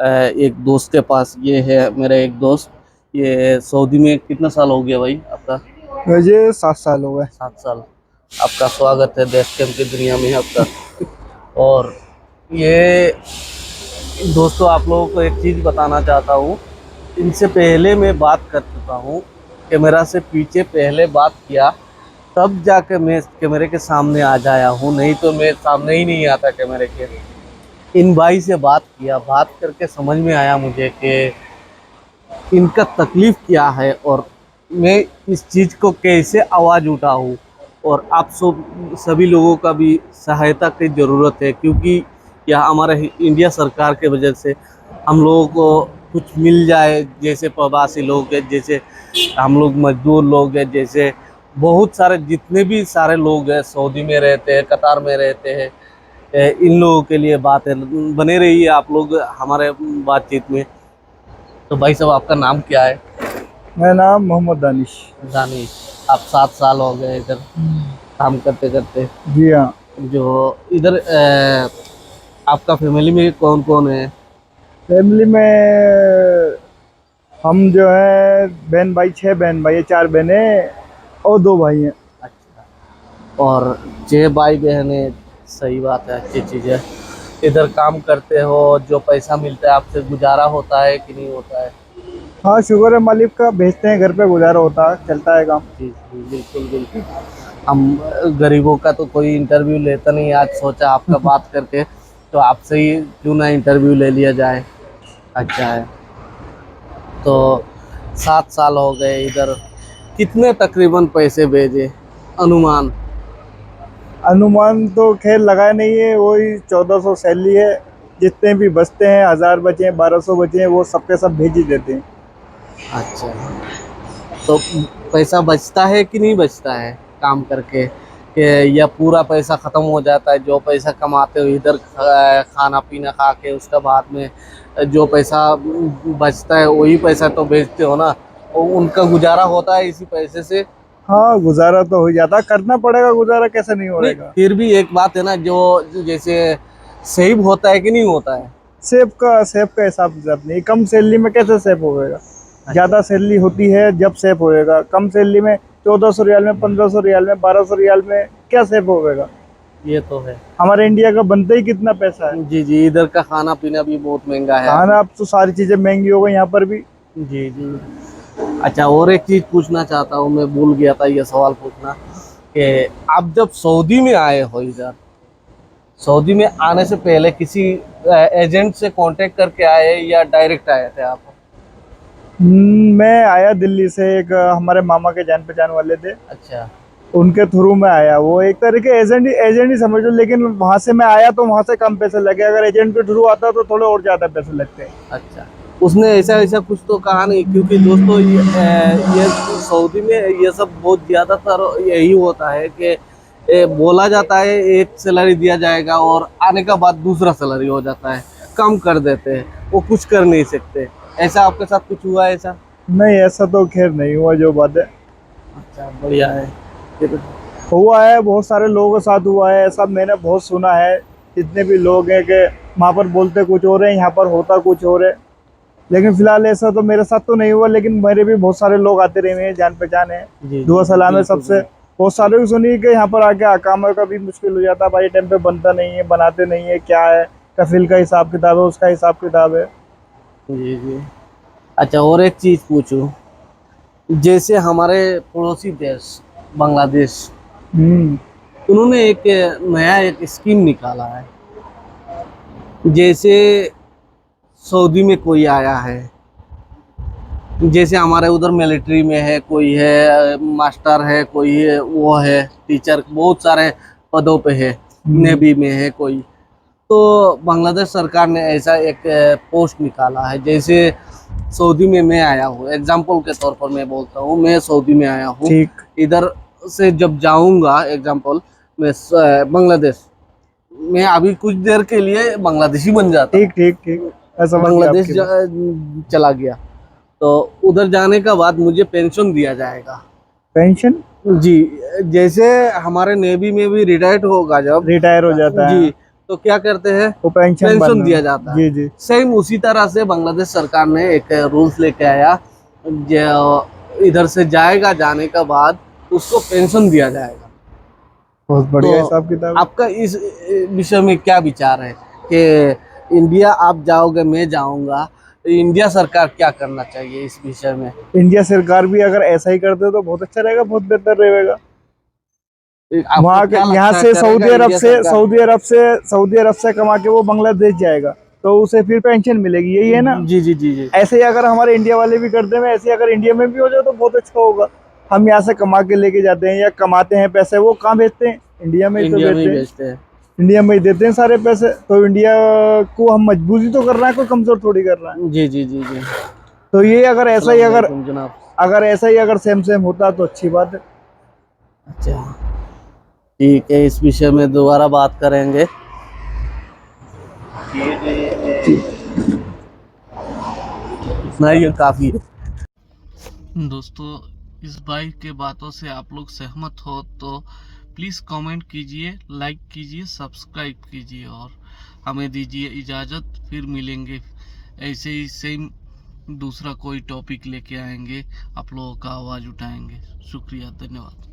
एक दोस्त के पास। ये है मेरा एक दोस्त। ये सऊदी में कितना साल हो गया भाई आपका? मुझे 7 साल हो गए। 7 साल। आपका स्वागत है देश कैंप की दुनिया में आपका। और ये दोस्तों, आप लोगों को एक चीज़ बताना चाहता हूँ। इनसे पहले मैं बात कर चुका हूँ, कैमरा से पीछे पहले बात किया, तब जाके मैं कैमरे के सामने आ जाया हूँ, नहीं तो मैं सामने ही नहीं आता कैमरे के। इन भाई से बात किया, बात करके समझ में आया मुझे कि इनका तकलीफ क्या है और मैं इस चीज़ को कैसे आवाज़ उठाऊँ। और आप सब सभी लोगों का भी सहायता की ज़रूरत है, क्योंकि यह हमारे इंडिया सरकार के वजह से हम लोगों को कुछ मिल जाए। जैसे प्रवासी लोग हैं, जैसे हम लोग मजदूर लोग हैं, जैसे बहुत सारे जितने भी सारे लोग हैं, सऊदी में रहते हैं, कतार में रहते हैं, इन लोगों के लिए बात है। बने रहिए आप लोग हमारे बातचीत में। तो भाई साहब, आपका नाम क्या है? मेरा नाम मोहम्मद दानिश। दानिश। आप 7 साल हो गए इधर काम करते करते। जी हाँ। जो इधर आपका फैमिली में कौन कौन है? फैमिली में हम जो है बहन भाई, 6 बहन भाई है, 4 बहनें और 2 भाई हैं। अच्छा। और 6 भाई बहन है। सही बात है, अच्छी चीज़ है। इधर काम करते हो, जो पैसा मिलता है आपसे गुजारा होता है कि नहीं होता है? हाँ, शुक्र है मालिक का, भेजते हैं घर पे, गुजारा होता है, चलता है काम। जी जी, बिल्कुल बिल्कुल। हम गरीबों का तो कोई इंटरव्यू लेता नहीं, आज सोचा आपका बात करके तो आपसे ही क्यों ना इंटरव्यू ले लिया जाए। अच्छा है। तो 7 साल हो गए इधर, कितने तकरीबन पैसे भेजे अनुमान? अनुमान तो खैर लगाया नहीं है, वही 1400 सैलरी है। जितने भी बचते हैं, 1000 बचे हैं, 1200 बचे हैं, वो सबके सब भेज ही देते हैं। अच्छा। तो पैसा बचता है कि नहीं बचता है काम करके, कि या पूरा पैसा ख़त्म हो जाता है? जो पैसा कमाते हो इधर खाना पीना खा के, उसका बाद में जो पैसा बचता है वही पैसा तो बेचते हो ना, और उनका गुजारा होता है इसी पैसे से? हाँ, गुजारा तो हो जाता, करना पड़ेगा, गुजारा कैसे नहीं नहीं, होएगा। फिर भी एक बात है ना, जो जैसे सेव होता है कि नहीं होता है? सेब का हिसाब किताब नहीं, कम सैलरी में कैसे सेब होएगा। अच्छा। ज्यादा सैलरी होती है जब सेब होएगा, कम सैलरी में 1400 रियाल में, 1500 रियाल में, 1200 रियाल में क्या सेब होएगा। ये तो है। हमारे इंडिया का बनता ही कितना पैसा है। जी जी, इधर का खाना पीना भी बहुत महंगा है आप। खाना अब तो सारी चीजें महंगी हो गई यहाँ पर भी। जी जी। अच्छा, और एक चीज पूछना चाहता हूँ, मैं भूल गया था ये सवाल पूछना, कि आप जब सऊदी में आए हो इधर, सऊदी में आने से पहले किसी एजेंट से कांटेक्ट करके आए या डायरेक्ट आए थे आप? मैं आया दिल्ली से, एक हमारे मामा के जान पहचान वाले थे, अच्छा। उनके थ्रू में आया। वो एक तरह के एजेंट ही समझ लो, लेकिन वहां से मैं आया तो वहां से कम पैसे लगे, अगर एजेंट के थ्रू आता तो थोड़े और ज्यादा पैसे लगते हैं। अच्छा, उसने ऐसा ऐसा कुछ तो कहा नहीं? क्योंकि दोस्तों, ये सऊदी में ये सब बहुत ज़्यादातर यही होता है कि बोला जाता है एक सैलरी दिया जाएगा और आने का बाद दूसरा सैलरी हो जाता है, कम कर देते हैं, वो कुछ कर नहीं सकते। ऐसा आपके साथ कुछ हुआ है ऐसा? नहीं, ऐसा तो खैर नहीं हुआ जो बात है। अच्छा, बढ़िया है। फिर हुआ है, बहुत सारे लोगों के साथ हुआ है ऐसा, मैंने बहुत सुना है। जितने भी लोग हैं कि वहाँ पर बोलते कुछ और है, यहाँ पर होता कुछ और है। लेकिन फिलहाल ऐसा तो मेरे साथ तो नहीं हुआ, लेकिन मेरे भी बहुत सारे लोग आते रहे हैं, जान पहचान है। जी दुआ जी जी, सलाम है बिल्कुल सबसे। बिल्कुल। बहुत सारे की सुनी कि यहाँ पर आके अकामा का भी मुश्किल हो जाता है, भाई टाइम पे बनता नहीं है, बनाते नहीं है, क्या है, कफिल का हिसाब किताब है, उसका हिसाब किताब है। जी जी। अच्छा, और एक चीज़ पूछूं, जैसे हमारे पड़ोसी देश बांग्लादेश, हम्म। उन्होंने एक नया एक स्कीम निकाला है। जैसे सऊदी में कोई आया है, जैसे हमारे उधर मिलिट्री में है, कोई है मास्टर है, कोई है वो है टीचर, बहुत सारे पदों पे है, हम्म। नेवी में है कोई। तो बांग्लादेश सरकार ने ऐसा एक पोस्ट निकाला है। जैसे सऊदी में मैं आया हूँ, एग्जाम्पल के तौर पर मैं बोलता हूँ, मैं सऊदी में आया हूँ। ठीक इधर से जब जाऊंगा, एग्जाम्पल मैं बांग्लादेश में अभी कुछ देर के लिए बांग्लादेशी बन जाता ठीक हूँ, ठीक ठीक, मैं समझ गया बांग्लादेश आपकी बात। चला गया, तो उधर जाने का बाद मुझे पेंशन दिया जाएगा। पेंशन जी। जैसे हमारे नेवी में भी रिटायर्ड होगा जब, रिटायर हो जाता जी, है। तो क्या करते हैं, वो पेंशन पेंशन दिया जाता है। जी जी। सेम उसी तरह से बांग्लादेश सरकार ने एक रूल्स लेके आया, जो इधर से जाएगा, जाने के बाद उसको पेंशन दिया जाएगा। बहुत तो बढ़िया हिसाब किताब है। आपका इस विषय में क्या विचार है कि इंडिया आप जाओगे, मैं जाऊंगा, तो इंडिया सरकार क्या करना चाहिए इस विषय में? इंडिया सरकार भी अगर ऐसा ही कर दे तो बहुत अच्छा रहेगा, बहुत बेहतर रहेगा। आपको वहाँ क्या यहाँ लगता है, से करेगा इंडिया सरकार? सऊदी अरब से कमा के वो बांग्लादेश जाएगा तो उसे फिर पेंशन मिलेगी, यही है ना। जी जी जी जी। ऐसे ही अगर हमारे इंडिया वाले भी करते हैं, ऐसे ही अगर इंडिया में भी हो जाए तो बहुत अच्छा होगा। हम यहाँ से कमा के लेके जाते हैं या कमाते हैं पैसे, वो कहाँ भेजते हैं, इंडिया में ही तो इंडिया में ही भेजते हैं। भेजते हैं। इंडिया में ही देते हैं सारे पैसे, तो इंडिया को हम मजबूरी तो कर रहे हैं, कोई कमजोर थोड़ी कर रहा है। जी जी जी जी। तो ये अगर ऐसा ही अस्सलाम अगर वालेकुम जनाब। अगर ऐसा ही अगर सेम सेम होता तो अच्छी बात है। अच्छा, ठीक है, इस विषय में दोबारा बात करेंगे। नहीं, ये काफी है। दोस्तों, इस भाई के बातों से आप लोग सहमत हो तो प्लीज़ कमेंट कीजिए, लाइक कीजिए, सब्सक्राइब कीजिए और हमें दीजिए इजाज़त। फिर मिलेंगे ऐसे ही सेम दूसरा कोई टॉपिक लेके आएंगे, आप लोगों का आवाज़ उठाएंगे। शुक्रिया, धन्यवाद।